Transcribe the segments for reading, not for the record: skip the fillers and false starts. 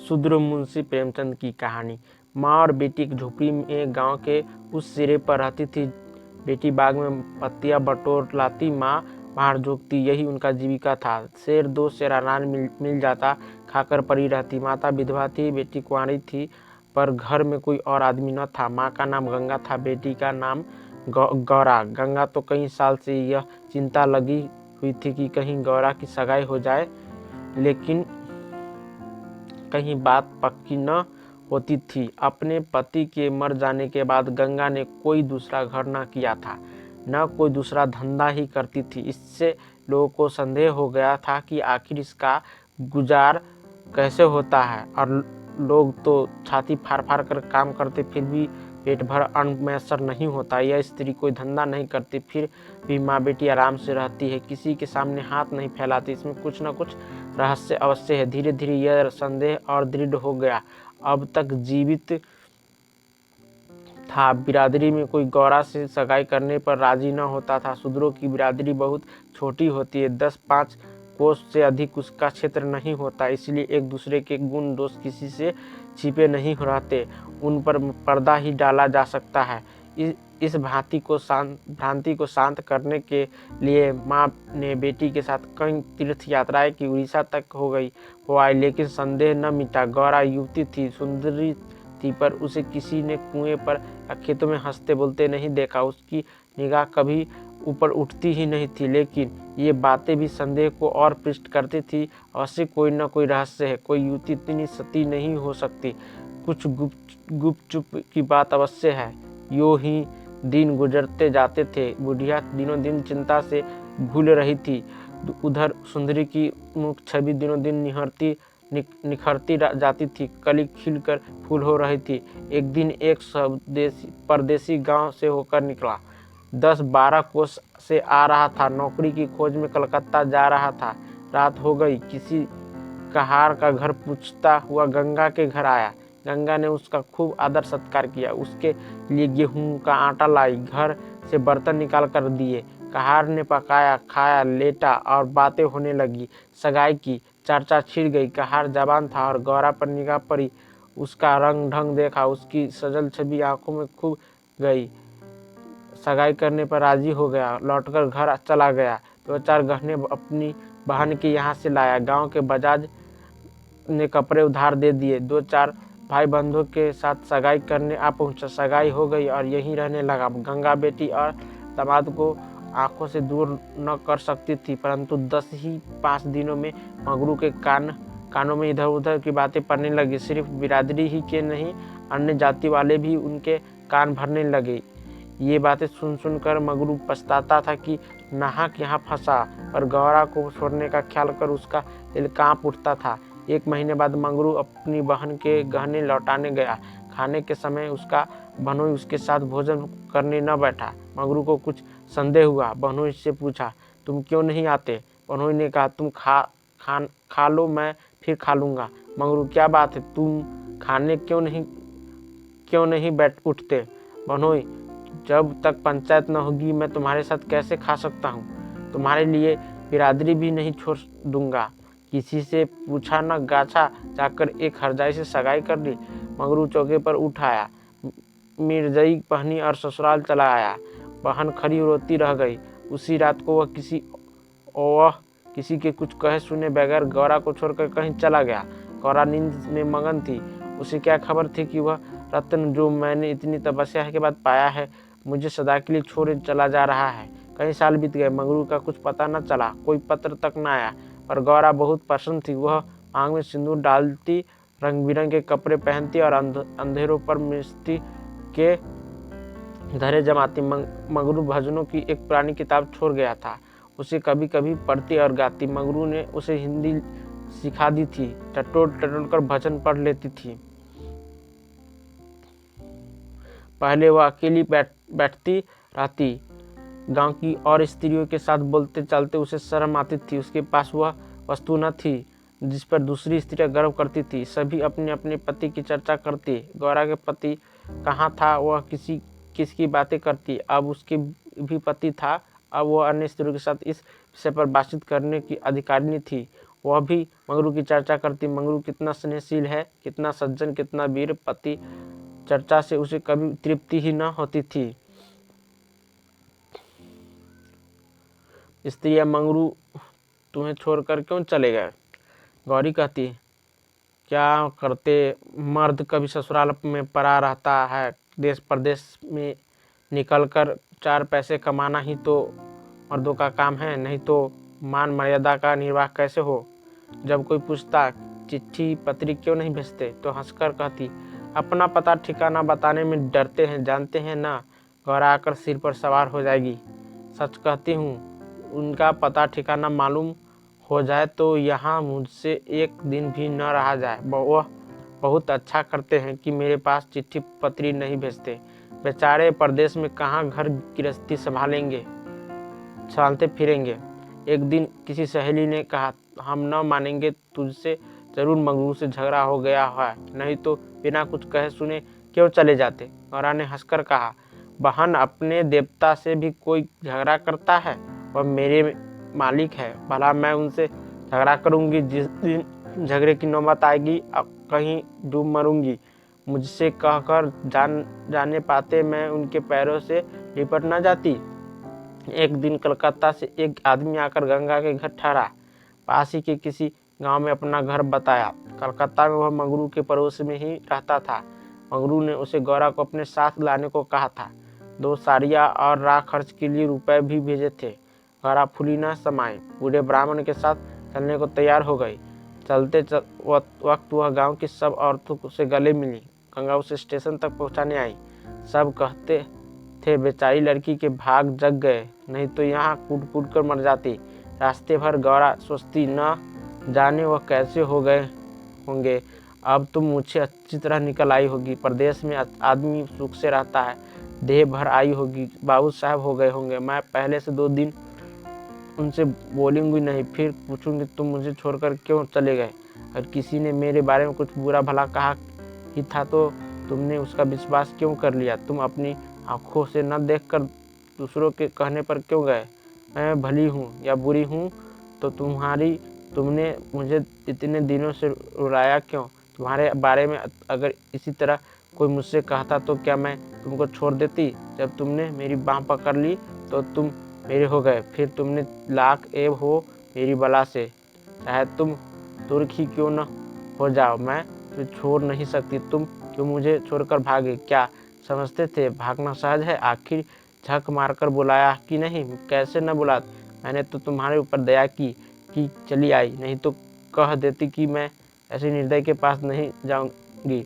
शूद्र मुंशी प्रेमचंद की कहानी। माँ और बेटी एक झोपड़ी में गांव के उस सिरे पर रहती थी। बेटी बाग में पत्तियां बटोर लाती, माँ बाहर जोतती, यही उनका जीविका था। शेर दो शेर अनाज मिल जाता, खाकर पड़ी रहती। माता विधवा थी, बेटी कुंवारी थी, पर घर में कोई और आदमी न था। माँ का नाम गंगा था, बेटी का नाम गौरा। गंगा तो कई साल से यह चिंता लगी हुई थी कि कहीं गौरा की सगाई हो जाए, लेकिन कहीं बात पक्की न होती थी। अपने पति के मर जाने के बाद गंगा ने कोई दूसरा घर न किया था, न कोई दूसरा धंधा ही करती थी। इससे लोगों को संदेह हो गया था कि आखिर इसका गुजार कैसे होता है। और लोग तो छाती फाड़ फाड़ कर काम करते, फिर भी पेट भर अन्न मैसर नहीं होता। यह स्त्री कोई धंधा नहीं करती, फिर भी माँ बेटी आराम से रहती है, किसी के सामने हाथ नहीं फैलाती। इसमें कुछ न कुछ रहस्य अवश्य है। धीरे धीरे यह संदेह और दृढ़ हो गया। अब तक जीवित था। बिरादरी में कोई गौरा से सगाई करने पर राजी न होता था। शूद्रों की बिरादरी बहुत छोटी होती है, 10-5 कोस से अधिक उसका क्षेत्र नहीं होता, इसलिए एक दूसरे के गुण दोष किसी से छिपे नहीं रहते, उन पर पर्दा ही डाला जा सकता है। इस भ्रांति को शांत करने के लिए माँ ने बेटी के साथ कई तीर्थ यात्राएं की, उड़ीसा तक हो आई, लेकिन संदेह न मिटा। गौरा युवती थी, सुंदरी थी, पर उसे किसी ने कुएं पर या खेतों में हंसते बोलते नहीं देखा। उसकी निगाह कभी ऊपर उठती ही नहीं थी। लेकिन ये बातें भी संदेह को और पृष्ट करती थी। अवश्य कोई न कोई रहस्य है। कोई युवती इतनी सती नहीं हो सकती। कुछ गुपचुप की बात अवश्य है। यूं ही दिन गुजरते जाते थे। बुढ़िया दिनों दिन चिंता से भूल रही थी। उधर सुंदरी की मुख छवि दिनों दिन निखरती जाती थी, कली खिलकर फूल हो रही थी। एक दिन एक परदेसी गांव से होकर निकला, 10-12 कोस से आ रहा था, नौकरी की खोज में कलकत्ता जा रहा था। रात हो गई। किसी कहार का घर पूछता हुआ गंगा के घर आया। गंगा ने उसका खूब आदर सत्कार किया, उसके लिए गेहूं का आटा लाई, घर से बर्तन निकाल कर दिए। कहार ने पकाया, खाया, लेटा और बातें होने लगी। सगाई की चर्चा छिड़ गई। कहार जवान था और गौरा पर निगाह पड़ी, उसका रंग ढंग देखा, उसकी सजल छवि आंखों में खूब गई। सगाई करने पर राजी हो गया, लौटकर घर चला गया। 2-4 गहने अपनी बहन के यहाँ से लाया। गांव के बजाज ने कपड़े उधार दे दिए। 2-4 भाई बंधुओं के साथ सगाई करने आ पहुंचा। सगाई हो गई और यहीं रहने लगा। गंगा बेटी और दामाद को आंखों से दूर न कर सकती थी, परंतु 5 दिनों में मगरू के कानों में इधर उधर की बातें पड़ने लगी। सिर्फ बिरादरी ही के नहीं, अन्य जाति वाले भी उनके कान भरने लगे। ये बातें सुन कर मगरू पछताता था कि नाहक यहाँ फंसा, पर गौरा को छोड़ने का ख्याल कर उसका दिल कांप उठता था। 1 महीने बाद मंगरू अपनी बहन के गहने लौटाने गया। खाने के समय उसका बहनोई उसके साथ भोजन करने न बैठा। मंगरू को कुछ संदेह हुआ। बहनोई से पूछा, तुम क्यों नहीं आते? बहनोई ने कहा, तुम खा लो, मैं फिर खा लूँगा। मंगरू, क्या बात है, तुम खाने क्यों नहीं बैठ उठते? बहनोई, जब तक पंचायत न होगी मैं तुम्हारे साथ कैसे खा सकता हूँ? तुम्हारे लिए बिरादरी भी नहीं छोड़ दूंगा। किसी से पूछा न गाछा, जाकर एक हरजाई से सगाई कर ली। मंगरू चौके पर उठ आया, मिर्जई पहनी और ससुराल चला आया। बहन खड़ी रोती रह गई। उसी रात को वह किसी के कुछ कहे सुने बगैर गौरा को छोड़कर कहीं चला गया। गौरा नींद में मगन थी। उसे क्या खबर थी कि वह रत्न जो मैंने इतनी तपस्या के बाद पाया है, मुझे सदा के लिए छोड़ चला जा रहा है। कई साल बीत गए, मंगरू का कुछ पता न चला, कोई पत्र तक न आया। पर गौरा बहुत प्रसन्न थी। वह आंख में सिंदूर डालती, रंग बिरंगे कपड़े पहनती और अंधेरों पर मिस्टी के धरे जमाती। मंगरू भजनों की एक पुरानी किताब छोड़ गया था, उसे कभी कभी पढ़ती और गाती। मंगरू ने उसे हिंदी सिखा दी थी। टटोल टटोल कर भजन पढ़ लेती थी। पहले वह अकेली बैठती रहती। गांव की और स्त्रियों के साथ बोलते चलते उसे शर्म आती थी। उसके पास वह वस्तु न थी जिस पर दूसरी स्त्रियां गर्व करती थी। सभी अपने अपने पति की चर्चा करती। गौरा के पति कहाँ था, वह किसकी बातें करती। अब उसके भी पति था। अब वह अन्य स्त्रियों के साथ इस विषय पर बातचीत करने की अधिकारिणी थी। वह भी मंगरू की चर्चा करती। मंगरू कितना स्नेहशील है, कितना सज्जन, कितना वीर पति, चर्चा से उसे कभी तृप्ति ही न होती थी। स्त्रियां, मंगरू तुम्हें छोड़कर क्यों चले गए? गौरी कहती, क्या करते, मर्द कभी ससुराल में पड़ा रहता है, देश प्रदेश में निकलकर 4 पैसे कमाना ही तो मर्दों का काम है, नहीं तो मान मर्यादा का निर्वाह कैसे हो? जब कोई पूछता चिट्ठी पत्री क्यों नहीं भेजते, तो हंसकर कहती, अपना पता ठिकाना बताने में डरते हैं, जानते हैं ना गौरा आकर सिर पर सवार हो जाएगी। सच कहती हूँ, उनका पता ठिकाना मालूम हो जाए तो यहाँ मुझसे एक दिन भी न रहा जाए। वह बहुत अच्छा करते हैं कि मेरे पास चिट्ठी पत्री नहीं भेजते। बेचारे परदेश में कहाँ घर गृहस्थी संभालते फिरेंगे। एक दिन किसी सहेली ने कहा, हम न मानेंगे, तुझसे जरूर मंगरू से झगड़ा हो गया है, नहीं तो बिना कुछ कहे सुने क्यों चले जाते। गौरा ने हंसकर कहा, बहन, अपने देवता से भी कोई झगड़ा करता है? वह मेरे मालिक है, भला मैं उनसे झगड़ा करूंगी? जिस दिन झगड़े की नौबत आएगी कहीं डूब मरूंगी। मुझसे कहकर जाने पाते मैं उनके पैरों से लिपट न जाती। एक दिन कलकत्ता से एक आदमी आकर गंगा के घर ठहरा। पास ही के किसी गांव में अपना घर बताया। कलकत्ता में वह मंगरू के पड़ोस में ही रहता था। मंगरू ने उसे गौरा को अपने साथ लाने को कहा था। 2 साड़ियाँ और राह खर्च के लिए रुपए भी भेजे थे। गौरा फूली न समाई, बूढ़े ब्राह्मण के साथ चलने को तैयार हो गई। चलते वक्त वह गांव की सब औरतों से गले मिली। गंगा उसे स्टेशन तक पहुंचाने आई। सब कहते थे बेचारी लड़की के भाग जग गए, नहीं तो यहाँ कूट कूट कर मर जाती। रास्ते भर गौरा सोचती, न जाने वह कैसे हो गए होंगे। अब तो मुझे अच्छी तरह निकल आई होगी। प्रदेश में आदमी सुख से रहता है, देह भर आई होगी, बाबू साहब हो गए होंगे। मैं पहले से 2 दिन उनसे बोलूंगी नहीं, फिर पूछूंगी तुम मुझे छोड़कर क्यों चले गए। और किसी ने मेरे बारे में कुछ बुरा भला कहा ही था तो तुमने उसका विश्वास क्यों कर लिया? तुम अपनी आंखों से न देखकर दूसरों के कहने पर क्यों गए? मैं भली हूँ या बुरी हूँ तो तुमने मुझे इतने दिनों से रुलाया क्यों? तुम्हारे बारे में अगर इसी तरह कोई मुझसे कहता तो क्या मैं तुमको छोड़ देती? जब तुमने मेरी बाह पकड़ ली तो तुम मेरे हो गए, फिर तुमने लाख ऐब हो मेरी बला से, चाहे तुम तुर्क ही क्यों न हो जाओ, मैं तुम्हें छोड़ नहीं सकती। तुम क्यों मुझे छोड़कर भागे? क्या समझते थे भागना सहज है? आखिर झक मारकर बुलाया कि नहीं? कैसे न बुला, मैंने तो तुम्हारे ऊपर दया की कि चली आई, नहीं तो कह देती कि मैं ऐसे निर्दय के पास नहीं जाऊंगी।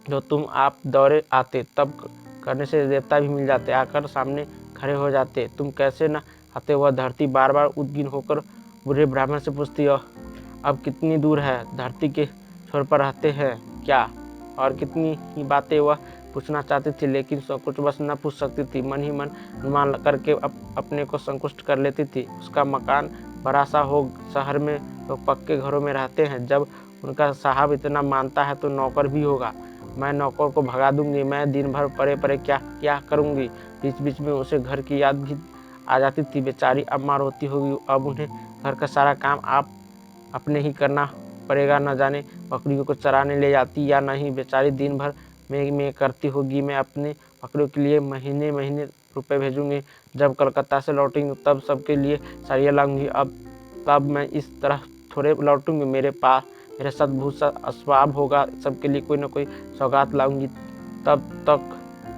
जो तुम आप दौड़े आते, तब करने से देवता भी मिल जाते, आकर सामने खड़े हो जाते। तुम कैसे न आते? वह धरती बार बार उद्गिन होकर बूढ़े ब्राह्मण से पूछती, अब कितनी दूर है? धरती के छोर पर रहते हैं क्या? और कितनी ही बातें वह पूछना चाहती थी, लेकिन कुछ बस न पूछ सकती थी। मन ही मन अनुमान करके अपने को संतुष्ट कर लेती थी। उसका मकान बड़ा सा हो, शहर में लोग पक्के घरों में रहते हैं, जब उनका साहब इतना मानता है तो नौकर भी होगा। मैं नौकर को भगा दूंगी, मैं दिन भर परे परे क्या करूंगी। बीच बीच में उसे घर की याद भी आ जाती थी। बेचारी अम्मा रोती होगी, अब उन्हें घर का सारा काम अपने ही करना पड़ेगा। न जाने बकरियों को चराने ले जाती या नहीं। बेचारी दिन भर में करती होगी। मैं अपने बकरियों के लिए महीने महीने रुपए भेजूंगी। जब कलकत्ता से लौटेंगी तब सबके लिए साड़ियाँ लाऊंगी। तब मैं इस तरह थोड़े लौटूंगी। मेरे सद्भूषा स्वभाव होगा, सबके लिए कोई ना कोई सौगात लाऊंगी। तब तक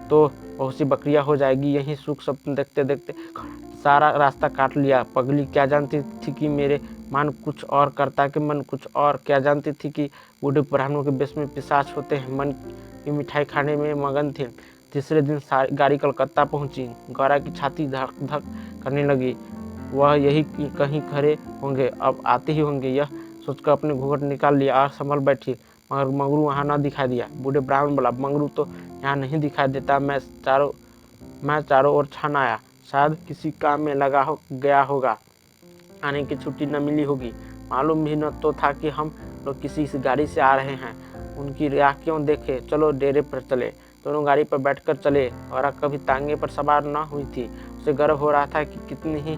तो बहुत सी बकरियां हो जाएगी। यही सुख सपन देखते देखते सारा रास्ता काट लिया। पगली क्या जानती थी कि मेरे मन कुछ और करता कि मन कुछ और। क्या जानती थी कि बूढ़े ब्राह्मणों के बेश में पिशाच होते हैं। मन की मिठाई खाने में मगन थे। तीसरे दिन गाड़ी कलकत्ता पहुंची। गौरा की छाती धक धक करने लगी। वह यही कहीं खड़े होंगे, अब आते ही होंगे, यह सोचकर अपने घूंघट निकाल लिया और संभल बैठी। मगर मंगरू वहाँ न दिखाई दिया। बूढ़े ब्राह्मण बोला, मंगरू तो यहाँ नहीं दिखाई देता। मैं चारों ओर छान आया, शायद किसी काम में गया होगा, आने की छुट्टी न मिली होगी। मालूम भी न तो था कि हम लोग किसी गाड़ी से आ रहे हैं। उनकी राह क्यों देखे, चलो डेरे पर चले। दोनों गाड़ी पर बैठकर चले। और कभी तांगे पर सवार न हुई थी। उसे गर्व हो रहा था कि कितनी ही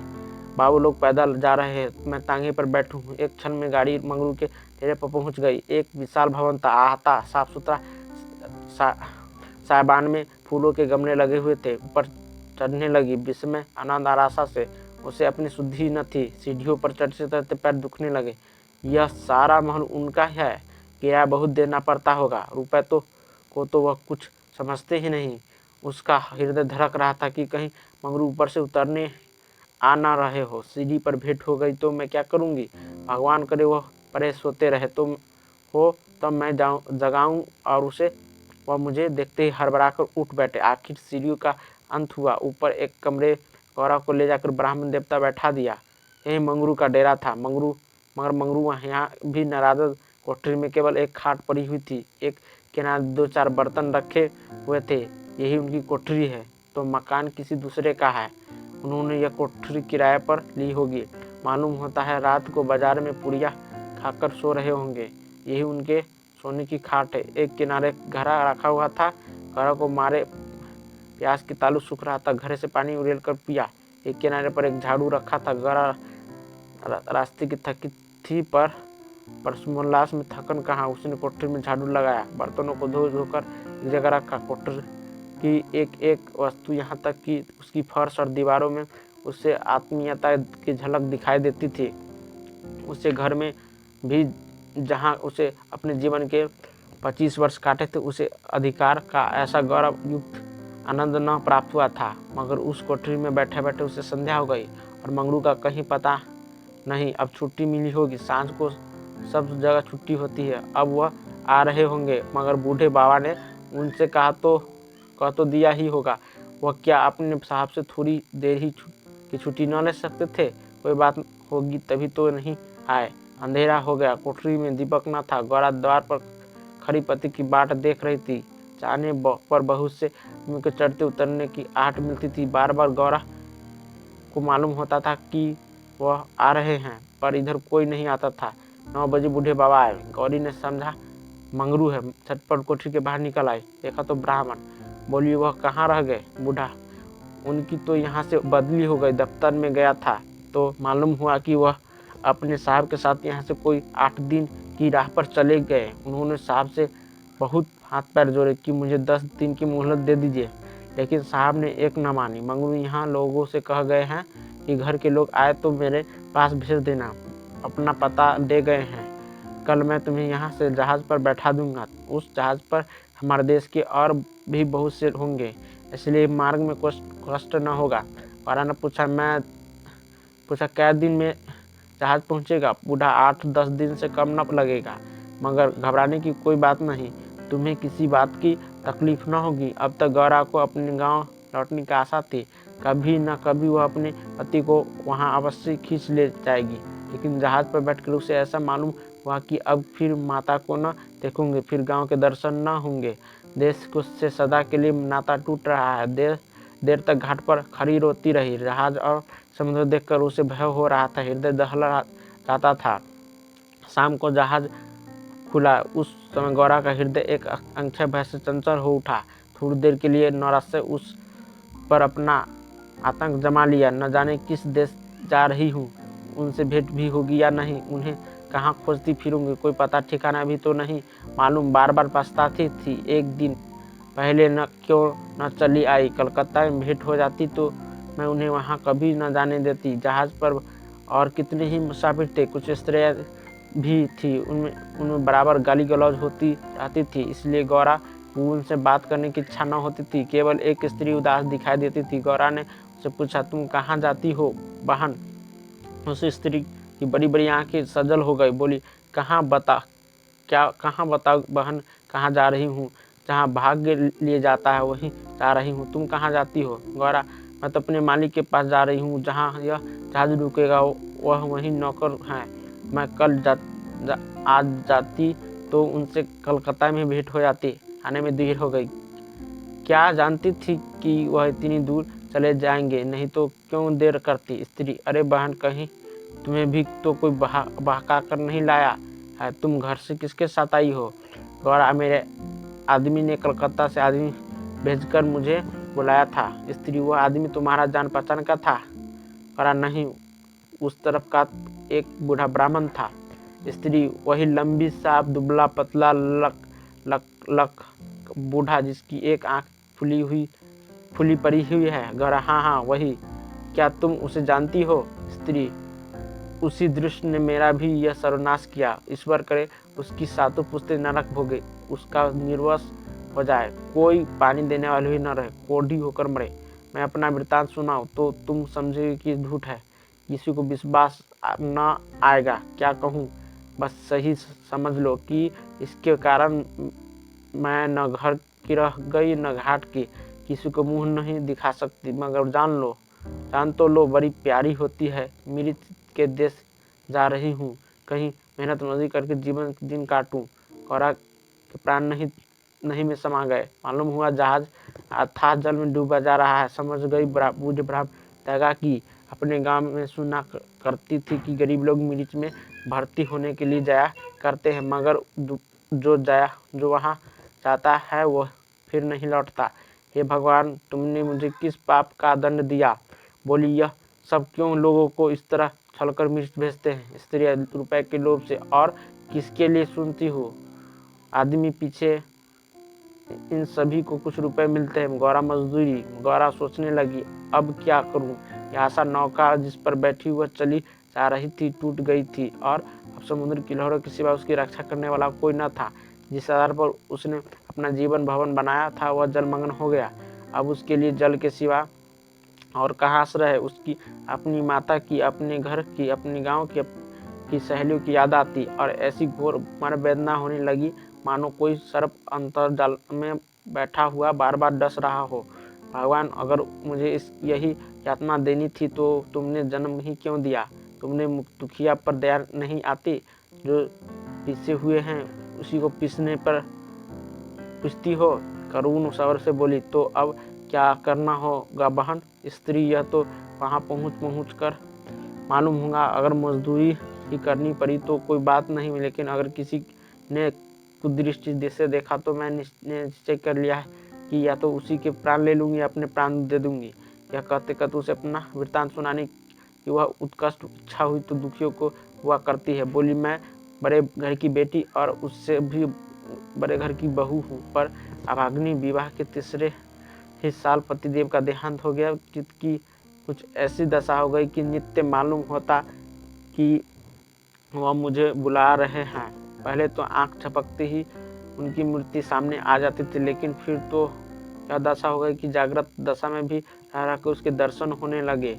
बाबू लोग पैदल जा रहे हैं, मैं तांगे पर बैठूं हूँ। एक क्षण में गाड़ी मंगरू के डेरे पर पहुंच गई। एक विशाल भवन था, आहता साफ सुथरा। साइबान में फूलों के गमले लगे हुए थे। ऊपर चढ़ने लगी विस्मय आनंद और आशा से। उसे अपनी शुद्धि न थी। सीढ़ियों पर चढ़ते चढ़ते पैर दुखने लगे। यह सारा महल उनका है, किराया बहुत देना पड़ता होगा। रुपए को तो वह कुछ समझते ही नहीं। उसका हृदय धड़क रहा था कि कहीं मंगरू ऊपर से उतरने आ ना रहे हो। सीढ़ी पर भेंट हो गई तो मैं क्या करूंगी? भगवान करे वह परे सोते रहे तो हो, तब मैं जगाऊं और उसे वह मुझे देखते ही हड़बड़ाकर उठ बैठे। आखिर सीढ़ियों का अंत हुआ। ऊपर एक कमरे गौरव को ले जाकर ब्राह्मण देवता बैठा दिया। यही मंगरू का डेरा था। मगर मंगरू यहाँ भी नाराज। कोठरी में केवल एक खाट पड़ी हुई थी। एक किनारे 2-4 बर्तन रखे हुए थे। यही उनकी कोठरी है तो मकान किसी दूसरे का है। उन्होंने यह कोठरी किराए पर ली होगी। मालूम होता है रात को बाजार में पुड़िया खाकर सो रहे होंगे। यही उनके सोने की खाट है। एक किनारे घड़ा रखा हुआ था। घड़ा को मारे प्यास की तालू सूख रहा था। घड़े से पानी उड़ेल कर पिया। एक किनारे पर एक झाड़ू रखा था। घड़ा रास्ते की थकी थी पर उल्लास में थकन कहाँ। उसने कोठरी में झाड़ू लगाया, बर्तनों को धो धोकर एक जगह रखा। कोठरी की एक एक वस्तु, यहाँ तक कि उसकी फर्श और दीवारों में उससे आत्मीयता की झलक दिखाई देती थी। उसे घर में भी जहाँ उसे अपने जीवन के 25 वर्ष काटे थे, उसे अधिकार का ऐसा गौरव युक्त आनंद न प्राप्त हुआ था। मगर उस कोठरी में बैठे बैठे उसे संध्या हो गई और मंगरू का कहीं पता नहीं। अब छुट्टी मिली होगी। सांझ को सब जगह छुट्टी होती है। अब वह आ रहे होंगे। मगर बूढ़े बाबा ने उनसे कह तो दिया ही होगा। वह क्या अपने साहब से थोड़ी देर ही की छुट्टी न ले सकते थे? कोई बात होगी तभी तो नहीं आए। अंधेरा हो गया। कोठरी में दीपक न था। गौरा द्वार पर खड़ी पति की बाट देख रही थी। जाने पर बहुत से उनके चढ़ते उतरने की आहट मिलती थी। बार बार गौरा को मालूम होता था कि वह आ रहे हैं, पर इधर कोई नहीं आता था। 9 बजे बूढ़े बाबा आए। गौरी ने समझा मंगरू है। झटपट कोठरी के बाहर निकल आई। देखा तो ब्राह्मण। बोली वह कहाँ रह गए? बूढ़ा, उनकी तो यहाँ से बदली हो गई। दफ्तर में गया था तो मालूम हुआ कि वह अपने साहब के साथ यहाँ से कोई 8 दिन की राह पर चले गए। उन्होंने साहब से बहुत हाथ पैर जोड़े कि मुझे 10 दिन की मोहलत दे दीजिए, लेकिन साहब ने एक न मानी। मंगरू यहाँ लोगों से कह गए हैं कि घर के लोग आए तो मेरे पास भेज देना। अपना पता दे गए हैं। कल मैं तुम्हें यहाँ से जहाज़ पर बैठा दूंगा। उस जहाज़ पर हमारे देश के और भी बहुत से होंगे, इसलिए मार्ग में कष्ट न होगा। वारा ने पूछा कै दिन में जहाज़ पहुँचेगा? बूढ़ा 8-10 दिन से कम न लगेगा। मगर घबराने की कोई बात नहीं। तुम्हें किसी बात की तकलीफ न होगी। अब तक गौरा को अपने गांव लौटने की आशा थी। कभी न कभी वह अपने पति को वहां अवश्य खींच ले जाएगी। लेकिन जहाज़ पर बैठकर उसे ऐसा मालूम हुआ कि अब फिर माता को न देखूंगे, फिर गांव के दर्शन न होंगे। देश से सदा के लिए नाता टूट रहा है। देर तक घाट पर खड़ी रोती रही। जहाज और समुद्र देखकर उसे भय हो रहा था। हृदय दहला जाता था। शाम को जहाज खुला। उस समय गौरा का हृदय एक अक्षय भय से चंचल हो उठा। थोड़ी देर के लिए नौरस उस पर अपना आतंक जमा लिया। न जाने किस देश जा रही हूँ, उनसे भेंट भी होगी या नहीं, उन्हें कहाँ खोजती फिरूंगी, कोई पता ठिकाना भी तो नहीं मालूम। बार बार पछताती थी। एक दिन पहले क्यों न चली आई। कलकत्ता में भेंट हो जाती तो मैं उन्हें वहाँ कभी न जाने देती। जहाज़ पर और कितने ही मुसाफिर थे। कुछ स्त्रियाँ भी थी। उनमें बराबर गाली गलौज होती रहती थी। इसलिए गौरा को उनसे बात करने की इच्छा न होती थी। केवल एक स्त्री उदास दिखाई देती थी। गौरा ने उससे पूछा, तुम कहाँ जाती हो बहन? उस स्त्री की बड़ी बड़ी आंखें सजल हो गई। बोली, कहाँ बताओ बहन, कहाँ जा रही हूँ? जहाँ भाग्य लिए जाता है वहीं जा रही हूँ। तुम कहाँ जाती हो? गौरा, मैं तो अपने मालिक के पास जा रही हूँ। जहाँ यह जहाज रुकेगा वह वहीं नौकर हैं। मैं कल आज जाती तो उनसे कलकत्ता में भेंट हो जाती। आने में देर हो गई। क्या जानती थी कि वह इतनी दूर चले जाएंगे? नहीं तो क्यों देर करती? स्त्री, अरे बहन, कहीं तुम्हें भी तो कोई बहका कर नहीं लाया है? तुम घर से किसके साथ आई हो? गौरा, मेरे आदमी ने कलकत्ता से आदमी भेजकर मुझे बुलाया था। स्त्री, वह आदमी तुम्हारा जान पहचान का था? गौरा, नहीं, उस तरफ का एक बूढ़ा ब्राह्मण था। स्त्री वही लंबी साफ दुबला पतला लक बूढ़ा जिसकी एक आंख फूली पड़ी हुई है। गौरा हाँ वही। क्या तुम उसे जानती हो? स्त्री उसी दृश्य ने मेरा भी यह सर्वनाश किया। ईश्वर करे उसकी सातों पुश्तें नरक भोगे, उसका निर्वंश हो जाए, कोई पानी देने वाले भी न रहे, कोढ़ी होकर मरे। मैं अपना वृत्तांत सुनाऊं तो तुम समझेगी कि झूठ है, किसी को विश्वास न आएगा। क्या कहूँ, बस सही समझ लो कि इसके कारण मैं न घर की रह गई न घाट की, किसी को मुंह नहीं दिखा सकती। मगर जान तो लो, बड़ी प्यारी होती है। मृत के देश जा रही हूँ, कहीं मेहनत मजदूरी करके जीवन दिन काटूं। गौरा के प्राण नहीं में समा गए। मालूम हुआ जहाज अथाह जल में डूबा जा रहा है। समझ गई बूढ़े ब्राह्मण त्यागा की अपने गांव में सुना करती थी कि गरीब लोग मिर्च में भर्ती होने के लिए जाया करते हैं, मगर जो वहाँ जाता है वो फिर नहीं लौटता। हे भगवान, तुमने मुझे किस पाप का दंड दिया? बोली, यह सब क्यों लोगों को इस तरह छलकर मिर्च भेजते हैं? स्त्री रुपए के लोभ से। और किसके लिए सुनती हो? आदमी पीछे इन सभी को कुछ रुपए मिलते हैं, गौरा मजदूरी। गौरा सोचने लगी, अब क्या करूं? यह आशा नौका जिस पर बैठी वह चली जा रही थी टूट गई थी, और अब समुद्र की लहरों के सिवा उसकी रक्षा करने वाला कोई न था। जिस आधार पर उसने अपना जीवन भवन बनाया था वह जलमग्न हो गया। अब उसके लिए जल के सिवा और कहाँ आश्रय है? उसकी अपनी माता की, अपने घर की, अपने गांव की सहेलियों की याद आती और ऐसी घोर मन वेदना होने लगी मानो कोई सर्प अंतर्जाल में बैठा हुआ बार बार डस रहा हो। भगवान, अगर मुझे यही यातना देनी थी तो तुमने जन्म ही क्यों दिया? तुमने दुखिया पर दया नहीं आती? जो पिसे हुए हैं उसी को पिसने पर पूछती हो। करुण स्वर से बोली, तो अब क्या करना होगा बहन? स्त्री, यह तो वहाँ पहुँच कर मालूम होगा। अगर मजदूरी ही करनी पड़ी तो कोई बात नहीं, लेकिन अगर किसी ने कुदृष्टि से देखा तो मैं निश्चय कर लिया है कि या तो उसी के प्राण ले लूंगी या अपने प्राण दे दूंगी। यह कहते कहते उसे अपना वृत्तांत सुनाने की वह उत्कट इच्छा हुई तो दुखियों को हुआ करती है। बोली, मैं बड़े घर की बेटी और उससे भी बड़े घर की बहू हूँ, पर अभाग्नि विवाह के तीसरे ही साल पतिदेव का देहांत हो गया। चित्त की कुछ ऐसी दशा हो गई कि नित्य मालूम होता कि वह मुझे बुला रहे हैं। पहले तो आंख झपकते ही उनकी मूर्ति सामने आ जाती थी, लेकिन फिर तो यह दशा हो गई कि जागृत दशा में भी रह कर उसके दर्शन होने लगे।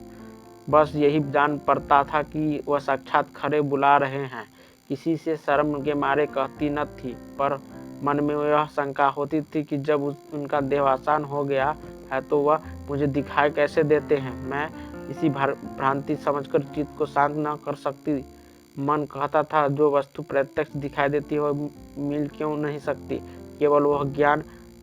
बस यही जान पड़ता था कि वह साक्षात खड़े बुला रहे हैं। किसी से शर्म के मारे कहती न थी, पर मन में यह शंका होती थी कि जब उनका देहावसान हो गया है तो वह मुझे दिखाई कैसे देते हैं। मैं इसी भ्रांति समझकर चित्त को शांत न कर सकती। मन कहता था, जो वस्तु प्रत्यक्ष दिखाई देती है मिल क्यों नहीं सकती? केवल वह ज्ञान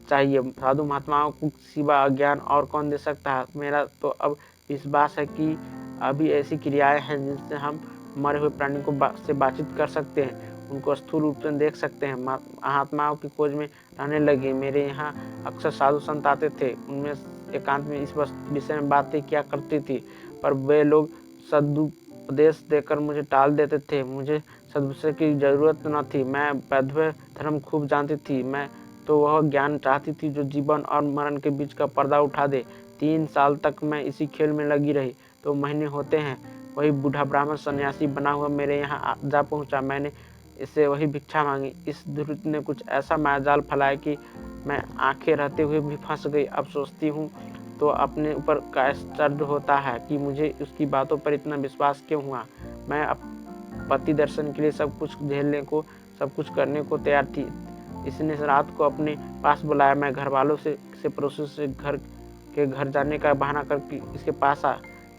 चाहिए। साधु महात्माओं को सिवा अज्ञान और कौन दे सकता है? मेरा तो अब विश्वास है कि अभी ऐसी क्रियाएं हैं जिनसे हम मरे हुए प्राणी को से बातचीत कर सकते हैं, उनको स्थूल रूप से देख सकते हैं। महात्माओं की खोज में रहने लगे। मेरे यहाँ अक्सर साधु संत आते थे, उनमें एकांत में इस विषय में बातें किया करती थी, पर वे लोग सदुपदेश देकर मुझे टाल देते थे। मुझे सदुपदेश की जरूरत न थी। मैं वैद्य धर्म खूब जानती थी। मैं तो वह ज्ञान चाहती थी जो जीवन और मरण के बीच का पर्दा उठा दे। 3 साल तक मैं इसी खेल में लगी रही। तो महीने होते हैं वही बूढ़ा ब्राह्मण सन्यासी बना हुआ मेरे यहाँ जा पहुँचा। मैंने इससे वही भिक्षा मांगी। इस दुष्ट ने कुछ ऐसा मायाजाल फैलाया कि मैं आंखें रहते हुए भी फंस गई। अब सोचती हूँ तो अपने ऊपर का आश्चर्य होता है कि मुझे उसकी बातों पर इतना विश्वास क्यों हुआ। मैं पति दर्शन के लिए सब कुछ झेलने को, सब कुछ करने को तैयार थी। इसने रात को अपने पास बुलाया। मैं घर वालों से पड़ोसियों से घर जाने का बहाना करके इसके पास आ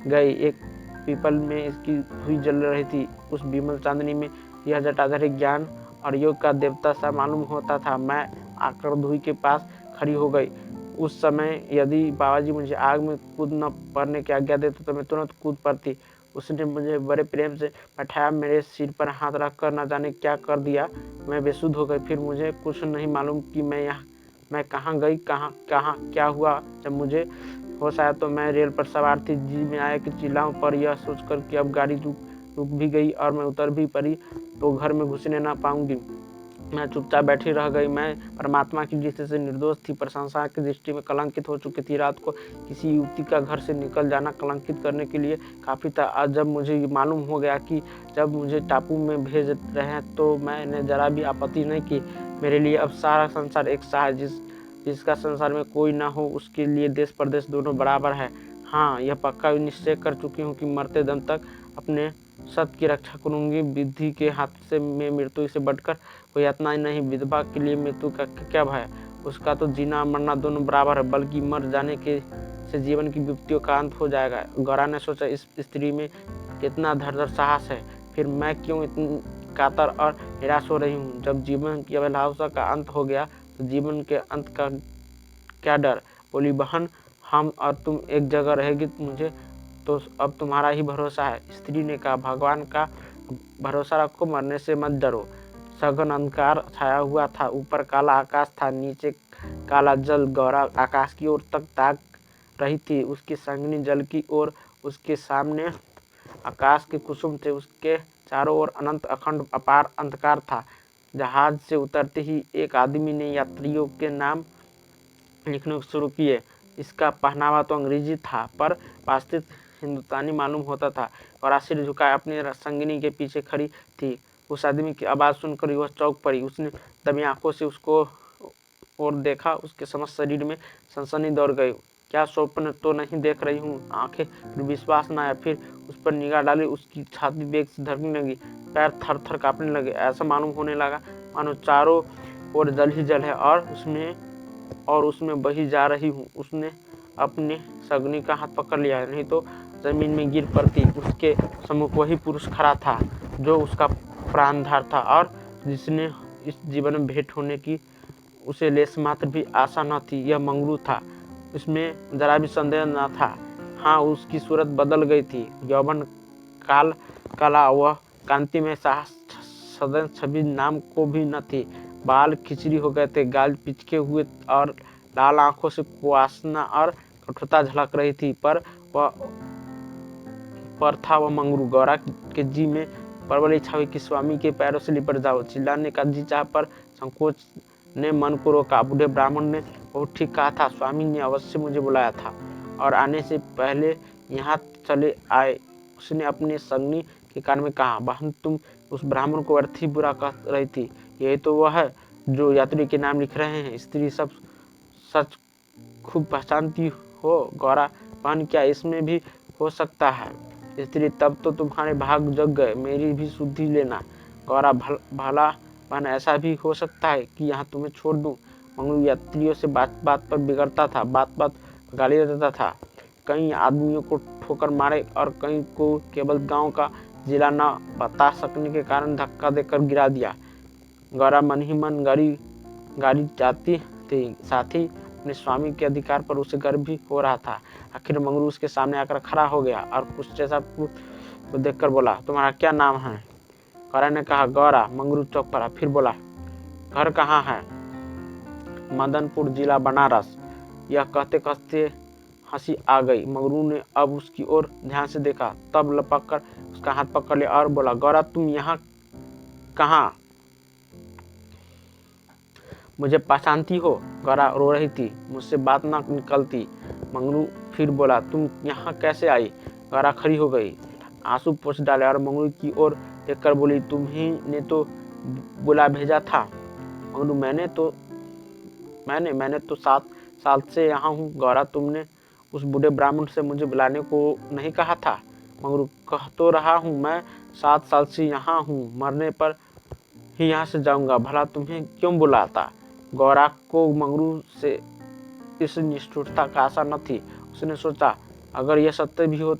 गई। एक पीपल में इसकी धुई जल रही थी। उस विमल चांदनी में यह जटाधारी ज्ञान और योग का देवता सा मालूम होता था। मैं आकर धुई के पास खड़ी हो गई। उस समय यदि बाबाजी मुझे आग में कूद न पड़ने की आज्ञा देते तो मैं तुरंत कूद पड़ती। उसने मुझे बड़े प्रेम से बैठाया, मेरे सिर पर हाथ रखकर न जाने क्या कर दिया। मैं बेसुध हो गई। फिर मुझे कुछ नहीं मालूम कि मैं कहाँ गई, कहाँ क्या हुआ। जब मुझे होश आया तो मैं रेल पर सवार थी। जी में आया कि चिल्लाऊं, पर यह सोचकर कि अब गाड़ी रुक भी गई और मैं उतर भी पड़ी तो घर में घुसने ना पाऊंगी, मैं चुपचाप बैठी रह गई। मैं परमात्मा की दृष्टि से निर्दोष थी, पर संसार की दृष्टि में कलंकित हो चुकी थी। रात को किसी युवती का घर से निकल जाना कलंकित करने के लिए काफ़ी था। आज जब मुझे मालूम हो गया कि जब मुझे टापू में भेज रहे हैं तो मैंने जरा भी आपत्ति नहीं की। मेरे लिए अब सारा संसार एक सा है। जिसका संसार में कोई ना हो उसके लिए देश परदेश दोनों बराबर है। हाँ, यह पक्का निश्चय कर चुकी हूँ कि मरते दम तक अपने सत्य की रक्षा करूंगी। विधि के हाथ से में मृत्यु से बढ़कर कोई यातना ही नहीं। विधवा के लिए मृत्यु का क्या भय, उसका तो जीना मरना दोनों बराबर है, बल्कि मर जाने के से जीवन की विपत्तियों का अंत हो जाएगा। गौरा ने सोचा, इस स्त्री में कितना धड़ साहस है, फिर मैं क्यों इतनी कातर और निराश हो रही हूँ। जब जीवन की अभिलाषा का अंत हो गया तो जीवन के अंत का क्या डर। बोली, बहन, हम और तुम एक जगह रहेगी, मुझे तो अब तुम्हारा ही भरोसा है। स्त्री ने कहा, भगवान का भरोसा रखो, मरने से मत डरो। सघन अंधकार छाया हुआ था, ऊपर काला आकाश था, नीचे काला जल। गौरा आकाश की ओर तक ताक रही थी, उसकी संगिनी जल की ओर। उसके सामने आकाश के कुसुम थे, उसके चारों ओर अनंत अखंड अपार अंधकार था। जहाज से उतरते ही एक आदमी ने यात्रियों के नाम लिखने शुरू किए। इसका पहनावा तो अंग्रेजी था, पर वास्तविक हिंदुस्तानी मालूम होता था। और सिर झुकाए अपनी संगिनी के पीछे खड़ी थी। उस आदमी की आवाज़ सुनकर वह चौंक पड़ी। उसने दमी आंखों से उसको और देखा। उसके समस्त शरीर में सनसनी दौड़ गई। क्या स्वप्न तो नहीं देख रही हूँ। आंखें फिर विश्वास न आया, फिर उस पर निगाह डाली। उसकी छाती वेग से धड़कने लगी, पैर थर थर कांपने लगे। ऐसा मालूम होने लगा मानो चारों ओर जल ही जल है और उसमें बही जा रही हूँ। उसने अपने सगनी का हाथ पकड़ लिया, नहीं तो जमीन में गिर पड़ती। उसके सम्मुख वही पुरुष खड़ा था जो उसका प्राणधार था और जिसने इस जीवन में भेंट होने की उसे लेस मात्र भी आशा न थी। यह मंगरू था, इसमें जरा भी संदेह न था। हाँ, उसकी सूरत बदल गई थी। यौवन काल कला वह कांति में सदन छवि नाम को भी न थी। बाल खिचड़ी हो गए थे, गाल पिचके हुए और लाल आंखों से कुवासना और कठोरता झलक रही थी। पर था वह मंगरू। गौरा के जी में प्रबल इच्छा हुई कि स्वामी के पैरों से लिपट जाओ। चिल्लाने का जी चाह, पर संकोच ने मन को रोका। बूढ़े ब्राह्मण ने बहुत ठीक कहा था, स्वामी ने अवश्य मुझे बुलाया था और आने से पहले यहाँ चले आए। उसने अपने संगनी के कान में कहा, बहन, तुम उस ब्राह्मण को अर्थी बुरा कह रही थी। यही तो वह है जो यात्री के नाम लिख रहे हैं। स्त्री सब सच खूब पहचानती हो गौरा। बहन, क्या इसमें भी हो सकता है स्त्री? तब तो तुम्हारे भाग जग गए। मेरी भी सुधि लेना गौरा। भला बहन, ऐसा भी हो सकता है कि यहाँ तुम्हें छोड़ दूं? मंगरू यात्रियों से बात बात पर बिगड़ता था, बात बात गाली देता था। कई आदमियों को ठोकर मारे और कई को केवल गांव का जिला न बता सकने के कारण धक्का देकर गिरा दिया। गौरा मन ही मन गाड़ी जाती थी। साथ ही अपने स्वामी के अधिकार पर उसे गर्व भी हो रहा था। आखिर मंगरू उसके सामने आकर खड़ा हो गया और कुछ जैसा को देखकर बोला, तुम्हारा क्या नाम है? गौरा ने कहा, गौरा। मंगरू चौंक पड़ा, फिर बोला, घर कहाँ है? मदनपुर, जिला बनारस। यह कहते कहते हंसी आ गई। मंगरू ने अब उसकी ओर ध्यान से देखा, तब लपक कर उसका हाथ पकड़ लिया और बोला, गौरा, तुम यहाँ कहाँ? मुझे पहचानती हो? गौरा रो रही थी, मुझसे बात ना निकलती। मंगरू फिर बोला, तुम यहाँ कैसे आई? गौरा खड़ी हो गई, आंसू पोंछ डाले और मंगरू की ओर देखकर बोली, तुम्ही ने तो बुला भेजा था। मंगरू, मैंने तो 7 साल से यहाँ हूँ। गौरा, तुमने उस बूढ़े ब्राह्मण से मुझे बुलाने को नहीं कहा था? मंगरू, कह तो रहा हूँ, मैं 7 साल से यहाँ हूँ, मरने पर ही यहाँ से जाऊँगा। भला तुम्हें क्यों बुलाता? गौरा को मंगरू से इस निष्ठुरता का आशा न थी। उसने सोचा, अगर यह सत्य भी हो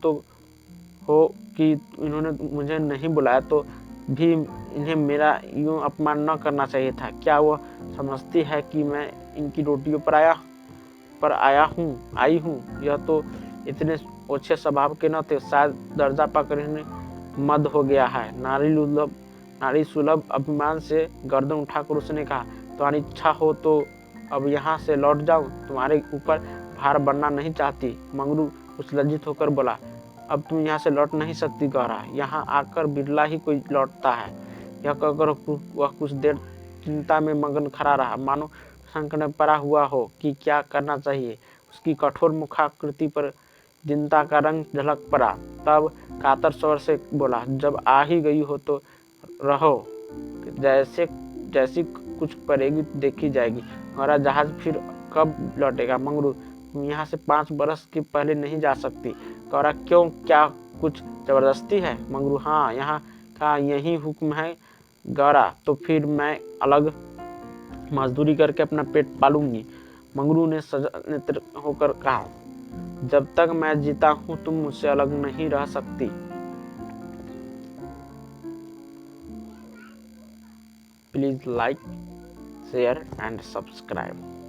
कि इन्होंने मुझे नहीं बुलाया तो भी इन्हें मेरा यूं अपमान न करना चाहिए था। क्या वह समझती है कि मैं इनकी रोटियों पर आई हूँ? यह तो इतने ओछे स्वभाव के न थे। शायद दर्जा पाकर इन्हें मद हो गया है। नारी सुलभ अभिमान से गर्दन उठाकर उसने कहा, तुम्हारी इच्छा हो तो अब यहाँ से लौट जाऊं? तुम्हारे ऊपर हार बनना नहीं चाहती। मंगरू कुछ लज्जित होकर बोला, अब तुम यहाँ से लौट नहीं सकती गौरा, यहाँ आकर बिरला ही कोई लौटता है। यह कहकर वह कुछ देर चिंता में मगन खड़ा रहा, मानो शंक में पड़ा हुआ हो कि क्या करना चाहिए। उसकी कठोर मुखाकृति पर चिंता का रंग झलक पड़ा। तब कातर स्वर से बोला, जब आ ही गई हो तो रहो, जैसी कुछ पड़ेगी देखी जाएगी। हमारा जहाज फिर कब लौटेगा? मंगरू, तुम यहाँ से 5 बरस के पहले नहीं जा सकती। गौरा, क्यों, क्या कुछ जबरदस्ती है? मंगरू, हाँ, यहाँ का यही हुक्म है गौरा, तो फिर मैं अलग मजदूरी करके अपना पेट पालूंगी। मंगरू ने सजग नेत्र होकर कहा, जब तक मैं जीता हूं तुम मुझसे अलग नहीं रह सकती। Please like, share and subscribe.